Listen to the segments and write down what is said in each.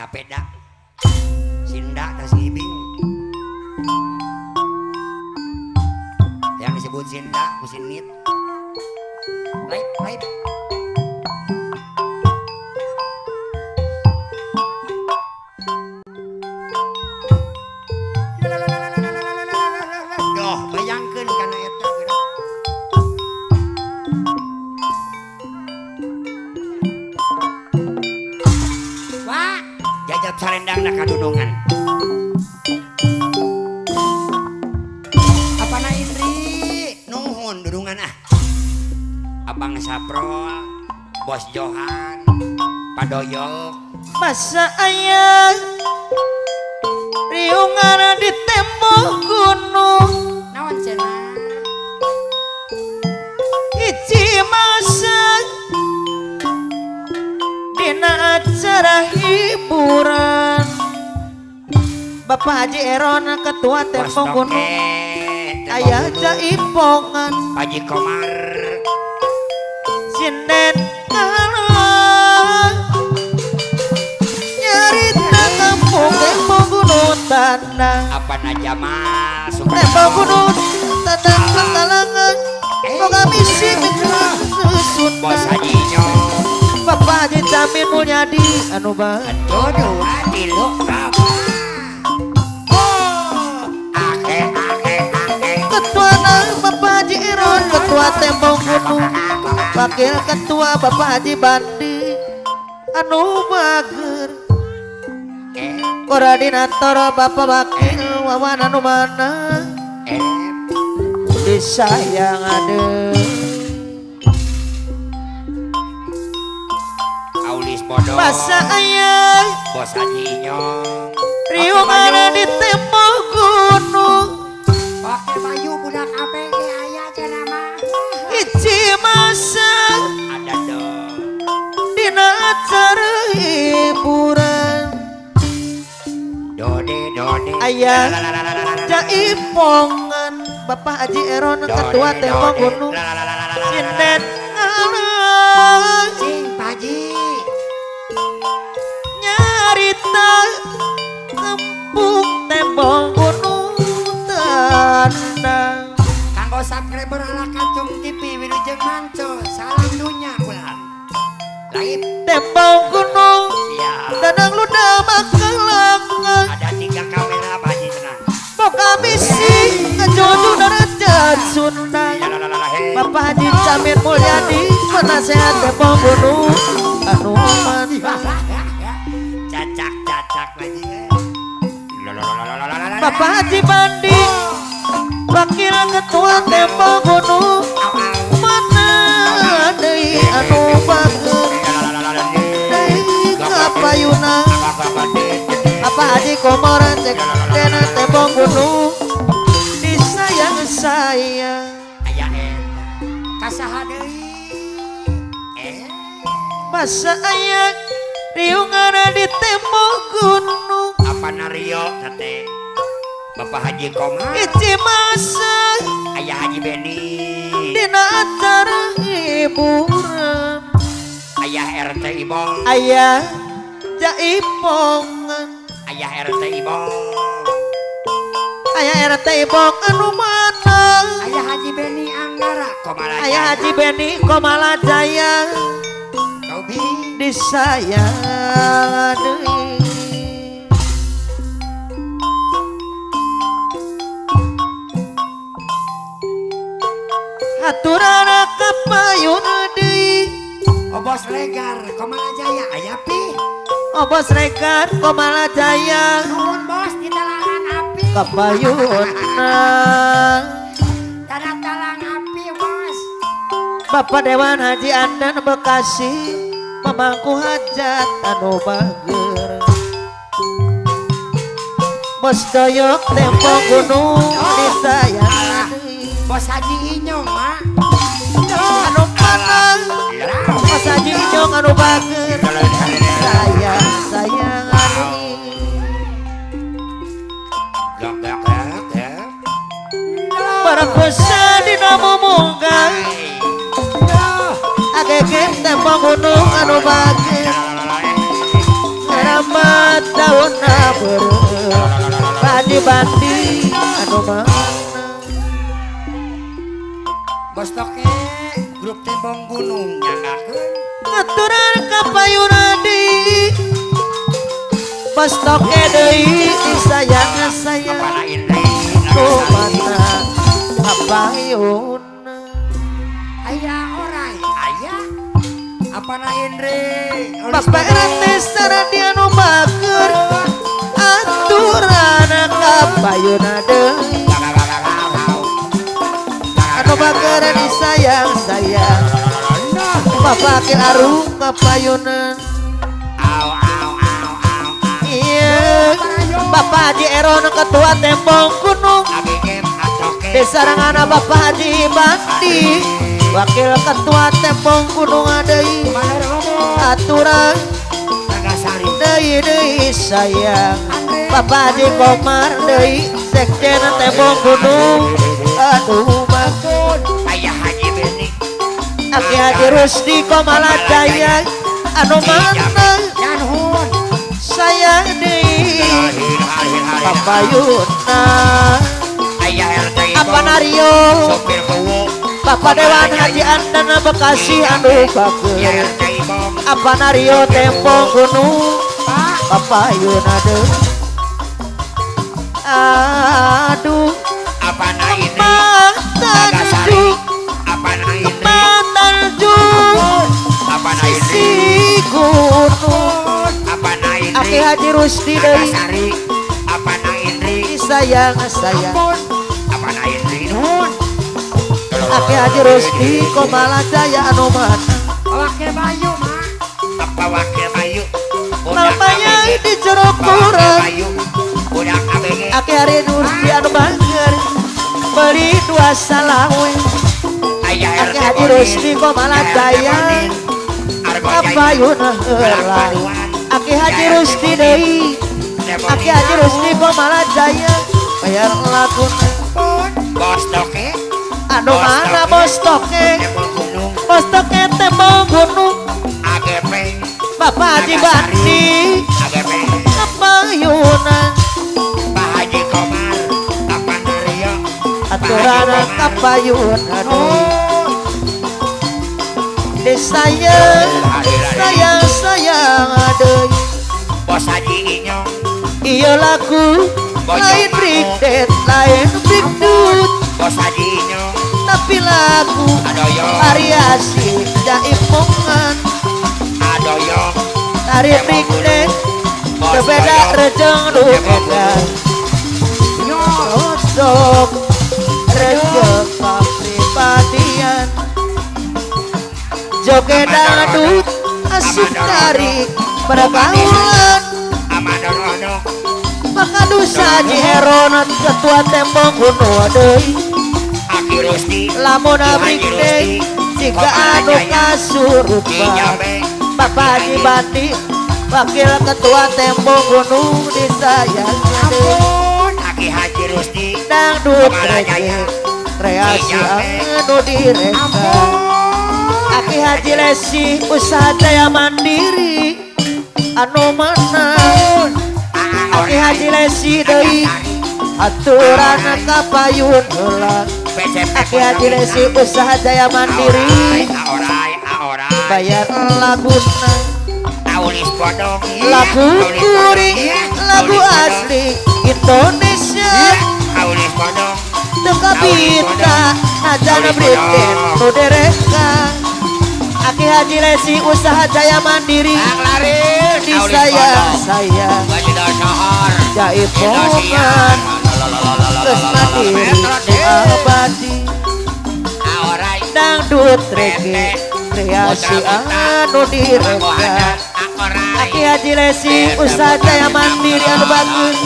sapeda Sinda tasibing yang disebut Sinda kusinit laip doh bayangkeun kana eta wah jajab sarendang na kadudungan apana Indri nuhun dudungan Abang Saprol Bos Johan Padoyok masa ayah riungan di tembok gunung naon cenah hiji masa dina acara hiburan Bapak Haji Eron ketua tembok gunung ayah jaipongan Haji Komar sinden kalah nyarita kampung tembok gunung tanah apa Jamal tembok gunung tanah kekalangan boga misi mikir susun Bos Haji Nyong Bapak Haji Camin Mulyadi anu bahan dodo adilu apa ketua Bapak Haji Eron ketua tembok gunung wakil ketua Bapak Haji Bandi anu bager koordinator Bapak Wakil Wawan anu mana disayang ade Aulis Bodoh masa ayah Bos Haji Nyong riungan di tembok gunung pakai baju budak APG aya cenah mah hiji masa ada dong dina acara hiburan dode ayah jaipongan Bapak Haji Eron ketua tembok gunung sinden ngalah sing Paji nyarita kampung tembok gunung tanah kanggo subscriber ala Kacung TV Wilujeng Manco salam dunya bulan lain tembok gunung ya danang luda makalangan ada 3 kamera Paji tenang boga misi ngejodoh darajat Sunda Bapak Haji Camin Mulyadi penasehat tembok gunung anu mantap cacak lagi Bapak Haji Bandi wakil ketua tembok gunung mana deui anu bager deui kapayuna Bapak Haji Komar cek dena tembok gunung disayang saya aya kasaha deui masa aya riungan di tembok gunung apa Nario tete Bapak Haji Komar hiji masa Ayah Haji Beni dina acara hiburan Ayah RT Ibong ayah jaipongan Ayah RT Ibong ayah RT Ibong anu mana Ayah Haji Beni Anggara Komala ayah Haji Beni Komala Jaya Tobi disayang deui aturana kapayun deui Bos Regar Komala Jaya Ayah Pi Bos Regar Komala Jaya nuhun bos di talangan api kapayunna ada talang api bos Bapak Dewan Haji Andan Bekasi memangku hajat anu bager Bos Doyok tembok gunung disayang Bos Haji Inyong mak anu panang Bos Haji Inyong anu bager sayang Barakusa dina mumunggang agege tembok gunung anu bager Rahmat beureum Bapak Haji Bandi anu mana Bos toke grup tembong gunung nyanggakeun ngaturan ka payuna deui Bos toke deui disayang sayang Apana Indri kumana kapayuna aya orai aya apana Indri Bapak Rante saradian nu bager aturan ka payuna deui anu bager disayang sayang Bapak Akil Arung ka payunan au au au au iya Bapak Haji Eron ketua tembong gunung abigem atoke disarangana Bapak Haji Bandi wakil ketua tembong gunung adei mana ngomong aturan Nagasari deui sayang Bapak Haji Komar deui sekjen tembong gunung aduh bagus aya Haji Beni Aki Haji Rusdi Komalajaya anu mana Janhun sayang deui papayuna aya RT apa nario sopir kuwu Bapak Dewan Haji Andana Bekasi anu ya bager RT Bom apa nario tembong gunung papayuna deui aduh apana ini matan Nagasari juk apana ini matan juk apana ini si gunung apana ini Aki Haji Rusdi deui Nagasari apana ini sayang sayang apana ini nun Aki Haji Rusdi Komalajaya anu mana wakil bayu mah apa wakil bayu namanya di jeruk wakil kurang bayu budak ABG Aki Haji Rusdi anu bager beri dua salawe aya Aki Haji Rusdi Komalajaya kapayuna heula Aki Haji Rusdi deui Aki Haji Rusdi Komalajaya bayar laguna bos toke anu mana bos toke tembok gunung bos toke tembong gunung AGP Bapak Haji Bandi AGP kapayuna Pak Haji Komar Kapan Rio aturan kapayuna disayang sayang sayang adeui Bos Haji Inyong iya lagu lain brigdet lain brigdut Bos Haji Inyong tapi lagu Adoyong variasi jaipongan Adoyong tari brigdet berbeda rejeng duedan cocok rejeng kepribadian joget dangdut asup tarik pergaulan Amadorono maka dosa Haji Heron ketua tembong gunung deui Aki Rusdi lamun abrik deui jika anu kasurupan Ijabe Bapak Haji Bandi wakil ketua tembong gunung disayang deui Ampun Aki Haji Rusdi dangdut reggae kreasi anu direka Aki Haji Lesi usaha jaya mandiri anu mana Aki Haji Lesi deui aturan kapayun heula Aki Haji Lesi usaha jaya mandiri bayar laguna Aulis bodong lagu kuring lagu asli Indonesia Aulis bodong teka bita najana briten nu dereka Aki Haji Lesi usaha jaya mandiri disayang sayang jaipongan geus mandiri abadi dangdut reggae kreasi anu direka Aki Haji Lesi usaha jaya mandiri anu bagus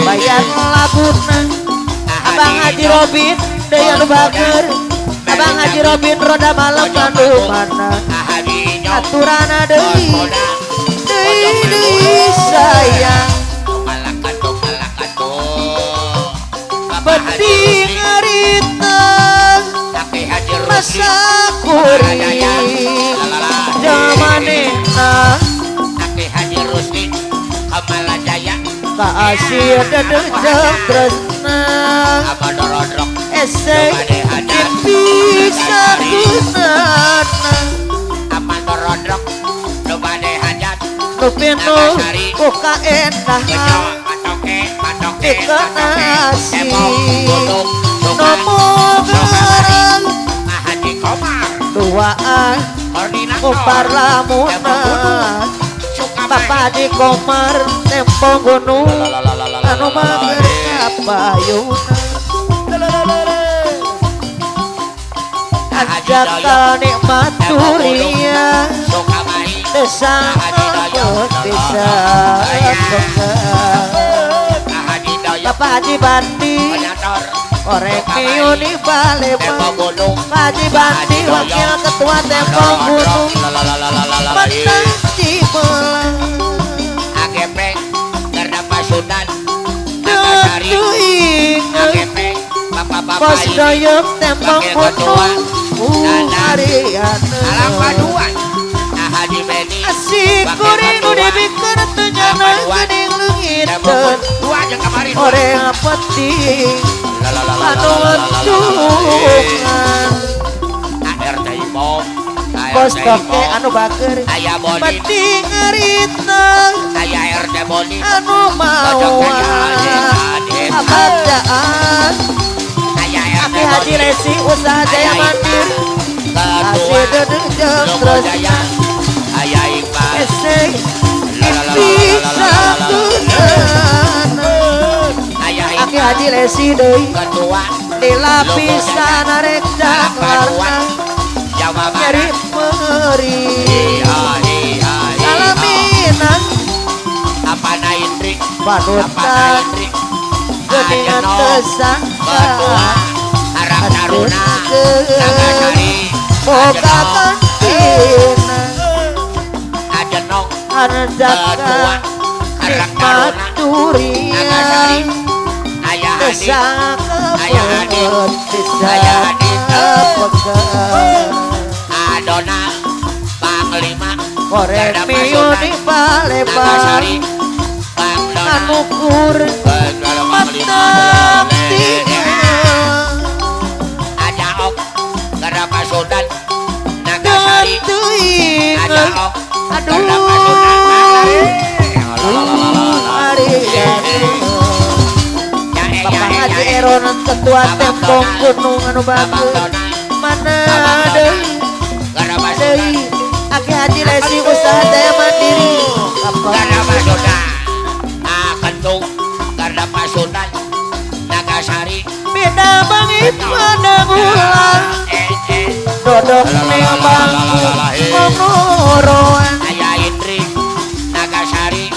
bayar laguna Abang Haji Robin deui anu bager Abang Haji Robin roda malam anu mana aturana deui sayang penting harita masa kuring zamanena kaasih dedejeng tresna Amadorondrok esek bisa gunana Amadorondrok Lubade hajat nupinu buka endah Patoke dikenasi Gunung nomo gerang Haji Komar duaan Koordinator kumpar lamunan Bapak di Komar tempo gunung anu mager kapayunan ajak nikmat duria desa desa Bapak Haji Bandi korek miuni Palembang Pak Haji Bandi wakil ketua tempo gunung menang Cibelang Agepeng Garda Pasudan Deduing Pos doyok tempo gunung Ariana Alam paduan Haji Beni Asik kuring nu dibikeun teu nyana geuning leungiteun dua aja kemarin oreng penting anu untungan ART Bom bos toke anu bager Aya Boni penting ngarita Aya RT Boni anu mawan abadaan Aya RT Aki Haji Lesi usaha jaya mandiri kasih dedejeng terus Aya Iqbal esek bisa gunana Aya Aki Haji Lesi deui Ketua di lapisan arek warna Jawa nyeri Barat meri Iya salaminan Apa Indri panutan geuningan tersangka Harap Taruna Nagasari boga kantina Ajenong anjaka nikmat durian Ayah desa Aya Adit kebon desa Aya Adit pegang Adona Panglima korek miuni Palembang Nagasari Bang Dona anu kurang matang tinggal Ajaok Garda Pasudan Nagasari Gantuing Ajaok aduh Garda Pasudan Bapak Haji Eron ketua tempong gunung anu bagus mana deui deui Aki Haji Lesi usaha daya mandiri Garda Pasudan Kentung Garda Pasudan Nagasari beda bangit pada bulan dodok memang menguruan Aya Indri Nagasari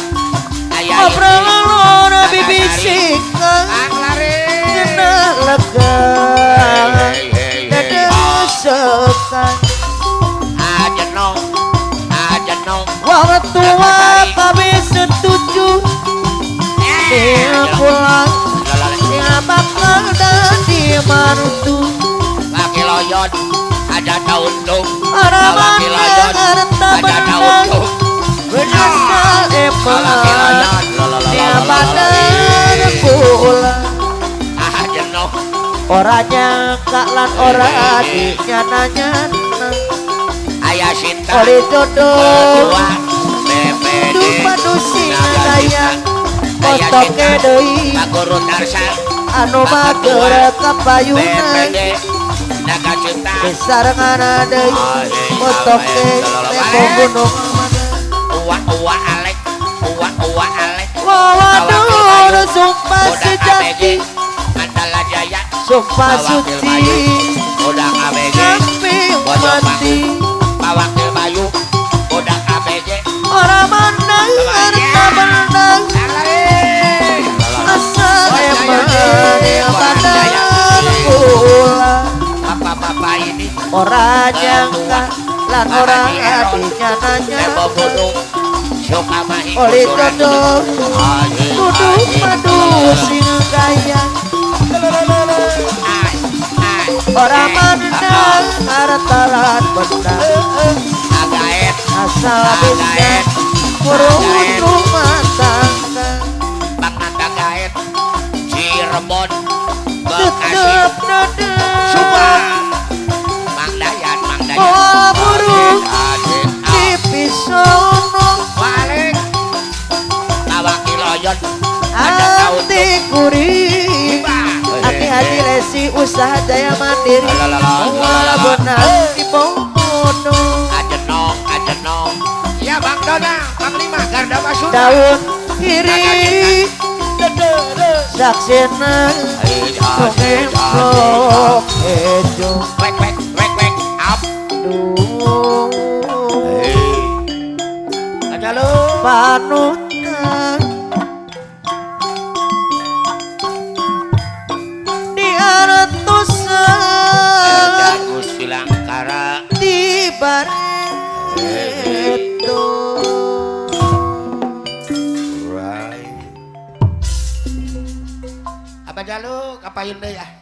Aya obrolan bibisikan cenah lega dedesekan Ajenong wong tua kami setuju dia pulang dia bakal dadi mantu Laki Loyon ada daun tung orang Laki Loyon harta ada daun menang tung berasal Laki eman Loyon dia badan pulang Ajenong orangnya kaklan orang nyananya Ayah Sinta oleh jodoh Kedua BPD dupa dusi Naga sayang Ayah postoke Sinta deui Pak Guru Tarsan anu mager kapayunan BPD Naga Cinta disarengana deui postoke tempo gunung Uwa Alek wawaduh sumpah Udah sejati ABG Mandala Jaya sumpah suci Udah ABG sampai mati Pak Wakil Bayu Udah ABG orang menang harta menang asal emang yang badan pulang Bapak-bapak ini orang jangka lan orang hatinya nanya Tempo Gunung Sukamahi oleh dodong duduk madu sing gaya orang menang harta lan menang Agaet asal bisa kurun rumah tangga Harap nada Mang Dayan Bola burung Adik di pisono Balik Kawaki loyon Ada daun Hati kuring Hati-hati lesi usaha jaya mandiri Wala benang di pomono Ajenong Iya Bang Dona Bang Lima Garda Basuna Daun kiri Saksina Dongeng blok ejo Wek Up Aja lu Panutan Di aratusan Jagus Silangkara Di bareto Apa jalu kapayun deh ya